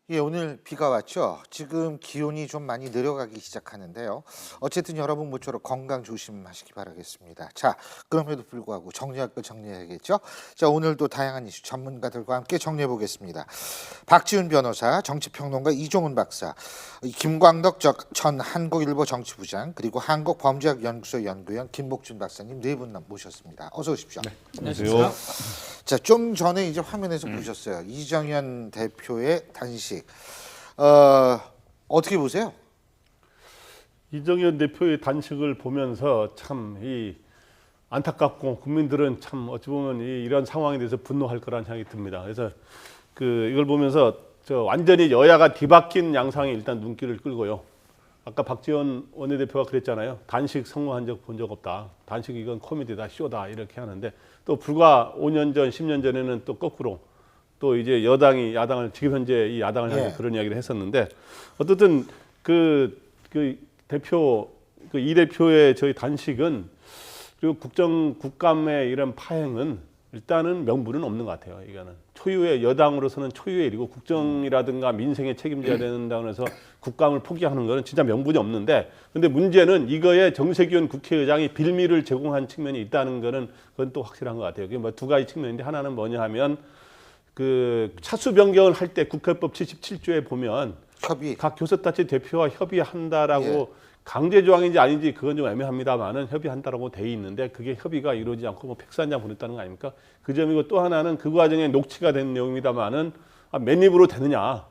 예, 오늘 비가 왔죠. 지금 기온이 좀 많이 내려가기 시작하는데요. 어쨌든 여러분 모쪼록 건강 조심하시기 바라겠습니다. 자, 그럼에도 불구하고 정리할 거 정리해야겠죠. 자, 오늘도 다양한 이슈 전문가들과 함께 정리해 보겠습니다. 박지훈 변호사, 정치평론가 이종훈 박사, 김광덕 전 한국일보 정치부장, 그리고 한국범죄학연구소 연구원 김복준 박사님 네 분 모셨습니다. 어서 오십시오. 네, 안녕하세요. 자, 좀 전에 이제 화면에서 보셨어요. 이정현 대표의 단식. 어떻게 보세요? 이정현 대표의 단식을 보면서 참 안타깝고 국민들은 참 어찌 보면 이런 상황에 대해서 분노할 거라는 생각이 듭니다. 그래서 이걸 보면서 완전히 여야가 뒤바뀐 양상이 일단 눈길을 끌고요. 아까 박지원 원내대표가 그랬잖아요. 단식 성공한 적 본 적 없다. 단식 이건 코미디다, 쇼다 이렇게 하는데 또 불과 5년 전, 10년 전에는 또 거꾸로 또 이제 여당이 야당을 지금 현재 이 야당을 향해 그런 이야기를 했었는데 어쨌든 이 대표의 저희 단식은 그리고 국감의 이런 파행은 일단은 명분은 없는 것 같아요. 이거는 초유의 여당으로서는 초유의 일이고 국정이라든가 민생에 책임져야 된다고 해서 국감을 포기하는 거는 진짜 명분이 없는데 근데 문제는 이거에 정세균 국회의장이 빌미를 제공한 측면이 있다는 거는 그건 또 확실한 것 같아요. 그게 뭐 두 가지 측면인데 하나는 뭐냐 하면 차수 변경을 할 때 국회법 77조에 보면 각 교섭단체 대표와 협의한다라고 강제 조항인지 아닌지 그건 좀 애매합니다만은 협의한다라고 돼 있는데 그게 협의가 이루어지지 않고 뭐 팩스 한 장 보냈다는 거 아닙니까? 그 점이고 또 하나는 그 과정에 녹취가 된 내용입니다만은 맨입으로 되느냐?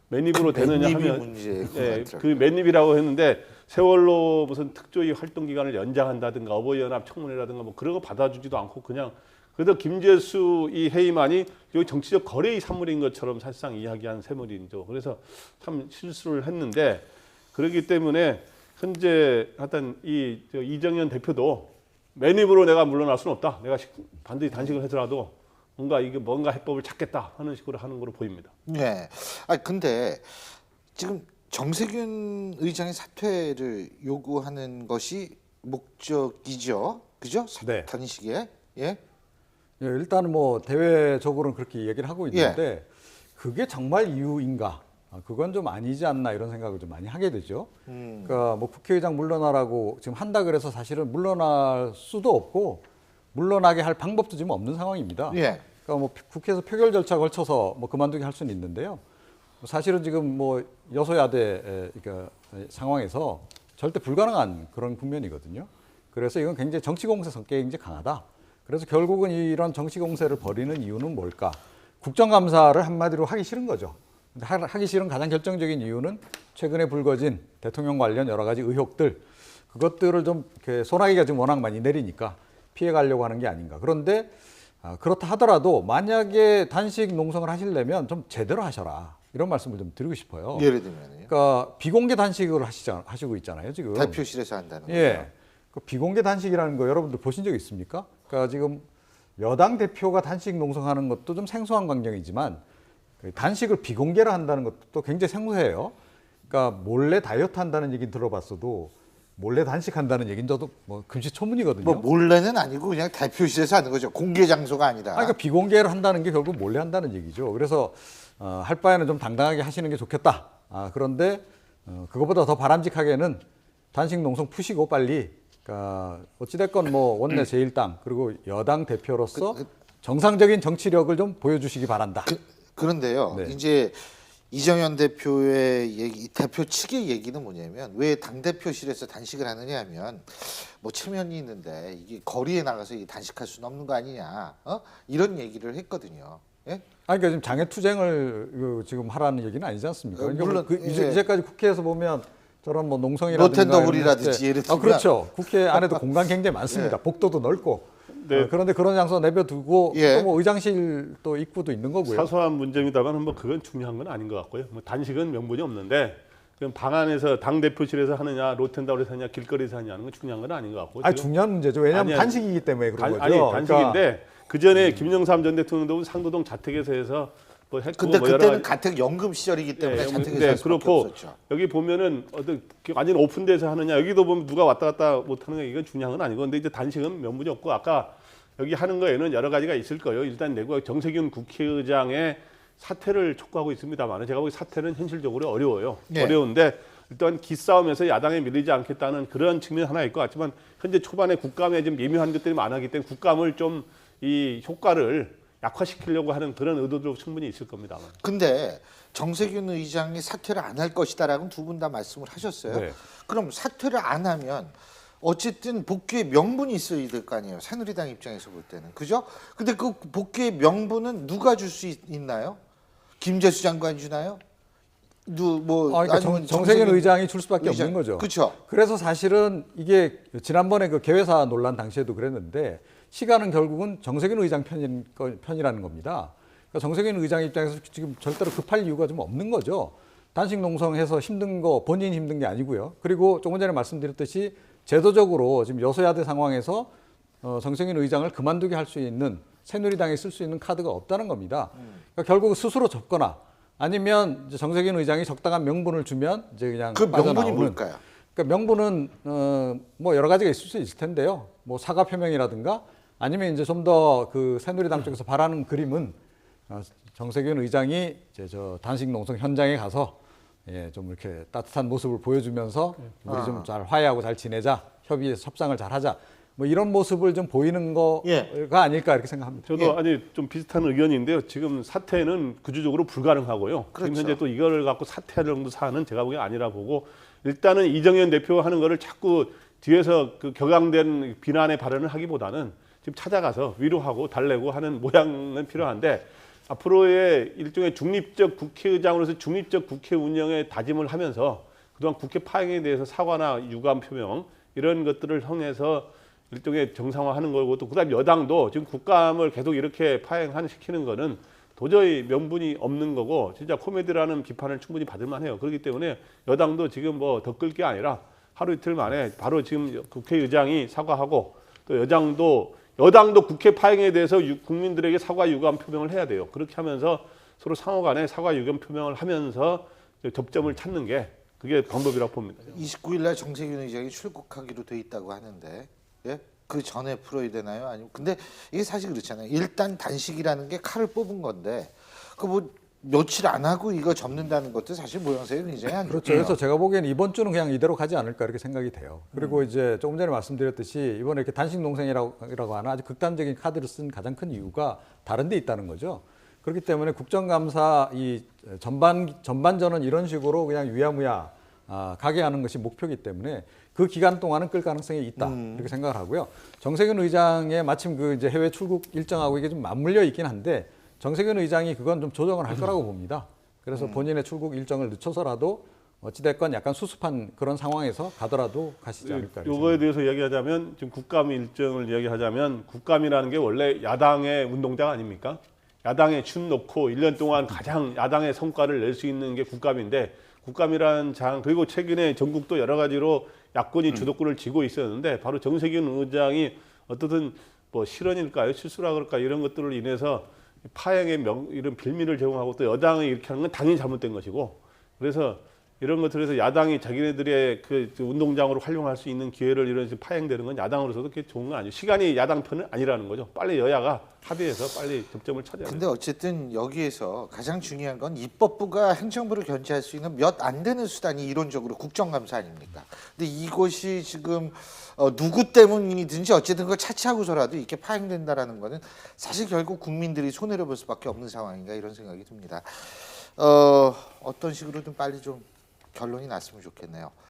맨입으로 되느냐 하면 그 맨입이라고 했는데 세월로 무슨 특조위 활동 기간을 연장한다든가 어버이연합 청문회라든가 뭐 그런 거 받아주지도 않고 그냥 그래도 김재수 이 해임안이 여기 정치적 거래의 산물인 것처럼 사실상 이야기한 셈물이죠. 그래서 참 실수를 했는데 그렇기 때문에 현재 하여튼 이정현 대표도 맨입으로 내가 물러날 수는 없다. 내가 반드시 단식을 해서라도 뭔가 해법을 찾겠다 하는 식으로 하는 걸로 보입니다. 네. 근데 지금 정세균 의장의 사퇴를 요구하는 것이 목적이죠, 그죠? 네. 단식에. 일단은 뭐 대외적으로는 그렇게 얘기를 하고 있는데 그게 정말 이유인가? 그건 좀 아니지 않나 이런 생각을 좀 많이 하게 되죠. 그러니까 뭐 국회의장 물러나라고 지금 한다 그래서 사실은 물러날 수도 없고 물러나게 할 방법도 지금 없는 상황입니다. 그러니까 뭐 국회에서 표결 절차 걸쳐서 뭐 그만두게 할 수는 있는데요. 사실은 지금 뭐 여소야대 그러니까 상황에서 절대 불가능한 그런 국면이거든요. 그래서 이건 굉장히 정치 공세 성격이 굉장히 강하다. 그래서 결국은 이런 정치 공세를 벌이는 이유는 뭘까? 국정감사를 한마디로 하기 싫은 거죠. 하기 싫은 가장 결정적인 이유는 최근에 불거진 대통령 관련 여러 가지 의혹들 그것들을 좀 소나기가 지금 워낙 많이 내리니까 피해 가려고 하는 게 아닌가. 그런데 그렇다 하더라도 만약에 단식 농성을 하시려면 좀 제대로 하셔라. 이런 말씀을 좀 드리고 싶어요. 예를 들면요. 그러니까 비공개 단식을 하시고 있잖아요, 지금. 대표실에서 한다는 거예요. 그 비공개 단식이라는 거 여러분들 보신 적 있습니까? 그러니까 지금 여당 대표가 단식 농성하는 것도 좀 생소한 광경이지만 단식을 비공개로 한다는 것도 굉장히 생소해요. 그러니까 몰래 다이어트 한다는 얘기 들어봤어도 몰래 단식한다는 얘기는 저도 뭐 금시초문이거든요. 뭐 몰래는 아니고 그냥 대표실에서 하는 거죠. 공개 장소가 아니다. 그러니까 비공개를 한다는 게 결국 몰래 한다는 얘기죠. 그래서 할 바에는 좀 당당하게 하시는 게 좋겠다. 그런데 그것보다 더 바람직하게는 단식 농성 푸시고 빨리 그러니까 어찌됐건 뭐 원내 제1당 그리고 여당 대표로서 정상적인 정치력을 좀 보여주시기 바란다. 그런데요. 이제 이정현 대표의 대표 측의 얘기는 뭐냐면 왜 당대표실에서 단식을 하느냐 하면 뭐 체면이 있는데 이게 거리에 나가서 단식할 수는 없는 거 아니냐. 이런 얘기를 했거든요. 그러니까 지금 장애 투쟁을 지금 하라는 얘기는 아니지 않습니까? 그러니까 물론 이제까지 국회에서 보면 저런 뭐 농성이라든가 로텐더홀이라든지 예를 들면 그렇죠. 국회 안에도 공간 굉장히 많습니다. 복도도 넓고. 그런데 그런 장소 내버두고 또 뭐 의장실도 입구도 있는 거고요. 사소한 문제입니다만 뭐 그건 중요한 건 아닌 것 같고요. 뭐 단식은 명분이 없는데 그럼 방 안에서 당 대표실에서 하느냐, 로텐더홀에서 하느냐, 길거리에서 하느냐는 건 중요한 건 아닌 것 같고. 중요한 문제죠. 왜냐하면 단식이기 때문에 그런 거죠. 아니 단식인데 그러니까 그 전에 김영삼 전 대통령도 상도동 자택에서 해서 뭐 했고 근데 뭐 그때는 가택 연금 시절이기 때문에 자택에서 할 수밖에 없었죠. 여기 보면은 완전 오픈돼서 하느냐 여기도 보면 누가 왔다 갔다 못 하는 게 이건 중요한 건 아니고 근데 이제 단식은 명분이 없고 아까 여기 하는 거에는 여러 가지가 있을 거예요. 일단 내고 정세균 국회의장의 사퇴를 촉구하고 있습니다만 제가 보기 사퇴는 현실적으로 어려워요. 네. 어려운데 일단 기싸움에서 야당에 밀리지 않겠다는 그런 측면 하나 있을 것 같지만 현재 초반에 국감에 좀 예민한 것들이 많았기 때문에 국감을 좀 이 효과를 약화시키려고 하는 그런 의도도 충분히 있을 겁니다. 근데 정세균 의장이 사퇴를 안 할 것이다라고 두 분 다 말씀을 하셨어요. 네. 그럼 사퇴를 안 하면 어쨌든 복귀의 명분이 있어야 될 거 아니에요. 새누리당 입장에서 볼 때는. 그죠? 근데 그 복귀의 명분은 누가 줄 수 있나요? 김재수 장관이 주나요? 그러니까 아니면 정세균 의장이 줄 수밖에 없는 거죠. 그렇죠. 그래서 사실은 이게 지난번에 그 개회사 논란 당시에도 그랬는데 시간은 결국은 정세균 의장 편이라는 겁니다. 그러니까 정세균 의장 입장에서 지금 절대로 급할 이유가 좀 없는 거죠. 단식 농성해서 힘든 거 본인이 힘든 게 아니고요. 그리고 조금 전에 말씀드렸듯이 제도적으로 지금 여소야대 상황에서 정세균 의장을 그만두게 할 수 있는 새누리당에 쓸 수 있는 카드가 없다는 겁니다. 그러니까 결국 스스로 접거나 아니면 이제 정세균 의장이 적당한 명분을 주면 이제 그냥 그 명분이 빠져나오는. 뭘까요? 그러니까 명분은 뭐 여러 가지가 있을 수 있을 텐데요. 뭐 사과 표명이라든가 아니면 이제 좀 더 그 새누리당 쪽에서 바라는 그림은 정세균 의장이 이제 저 단식 농성 현장에 가서 좀 이렇게 따뜻한 모습을 보여주면서 우리 좀 잘 화해하고 잘 지내자, 협의해서 협상을 잘 하자. 뭐 이런 모습을 좀 보이는 거가 아닐까 이렇게 생각합니다. 저도 아니 좀 비슷한 의견인데요. 지금 사퇴는 구조적으로 불가능하고요. 그렇죠. 지금 현재 또 이걸 갖고 사퇴할 정도 사안은 제가 보기엔 아니라 보고 일단은 이정현 대표가 하는 거를 자꾸 뒤에서 그 격앙된 비난의 발언을 하기보다는 지금 찾아가서 위로하고 달래고 하는 모양은 필요한데 앞으로의 일종의 중립적 국회의장으로서 중립적 국회 운영에 다짐을 하면서 그동안 국회 파행에 대해서 사과나 유감 표명 이런 것들을 통해서 일종의 정상화하는 거고 또 그다음 여당도 지금 국감을 계속 이렇게 파행시키는 거는 도저히 명분이 없는 거고 진짜 코미디라는 비판을 충분히 받을 만해요. 그렇기 때문에 여당도 지금 뭐 더 끌 게 아니라 하루 이틀 만에 바로 지금 국회의장이 사과하고 또 여당도 국회 파행에 대해서 국민들에게 사과 유감 표명을 해야 돼요. 그렇게 하면서 서로 상호간에 사과 유감 표명을 하면서 접점을 찾는 게 그게 방법이라고 봅니다. 29일 날 정세균 의장이 출국하기로 돼 있다고 하는데 예? 그 전에 풀어야 되나요? 아니면 근데 이게 사실 그렇잖아요. 일단 단식이라는 게 칼을 뽑은 건데 그 뭐 며칠 안 하고 이거 접는다는 것도 사실 모양새가 굉장히 안 그렇죠. 좋고요. 그래서 제가 보기에는 이번 주는 그냥 이대로 가지 않을까 이렇게 생각이 돼요. 그리고 이제 조금 전에 말씀드렸듯이 이번에 이렇게 단식 농성이라고 하나 아주 극단적인 카드를 쓴 가장 큰 이유가 다른 데 있다는 거죠. 그렇기 때문에 국정감사 이 전반전은 이런 식으로 그냥 유야무야 가게 하는 것이 목표이기 때문에 그 기간 동안은 끌 가능성이 있다 이렇게 생각을 하고요. 정세균 의장의 마침 그 이제 해외 출국 일정하고 이게 좀 맞물려 있긴 한데 정세균 의장이 그건 좀 조정을 할 거라고 봅니다. 그래서 본인의 출국 일정을 늦춰서라도 어찌됐건 약간 수습한 그런 상황에서 가더라도 가시지 않을까. 요거에 대해서 이야기하자면 지금 국감 일정을 이야기하자면 국감이라는 게 원래 야당의 운동장 아닙니까? 야당에 춤 놓고 1년 동안 가장 야당의 성과를 낼 수 있는 게 국감인데 국감이라는 장 그리고 최근에 전국도 여러 가지로 야권이 주도권을 쥐고 있었는데 바로 정세균 의장이 어떻든 뭐 실언일까요? 실수라 그럴까 이런 것들을 인해서 파행의 이런 빌미를 제공하고 또 여당이 이렇게 하는 건 당연히 잘못된 것이고 그래서 이런 것들에서 야당이 자기네들의 그 운동장으로 활용할 수 있는 기회를 이런 식으로 파행되는 건 야당으로서도 그게 좋은 건 아니에요. 시간이 야당 편은 아니라는 거죠. 빨리 여야가 합의해서 빨리 접점을 찾아야 돼요. 근데 어쨌든 여기에서 가장 중요한 건 입법부가 행정부를 견제할 수 있는 몇 안 되는 수단이 이론적으로 국정감사 아닙니까? 근데 이것이 지금 누구 때문이든지 어쨌든 그걸 차치하고서라도 이렇게 파행된다라는 거는 사실 결국 국민들이 손해를 볼 수밖에 없는 상황인가 이런 생각이 듭니다. 어떤 식으로든 빨리 좀 결론이 났으면 좋겠네요.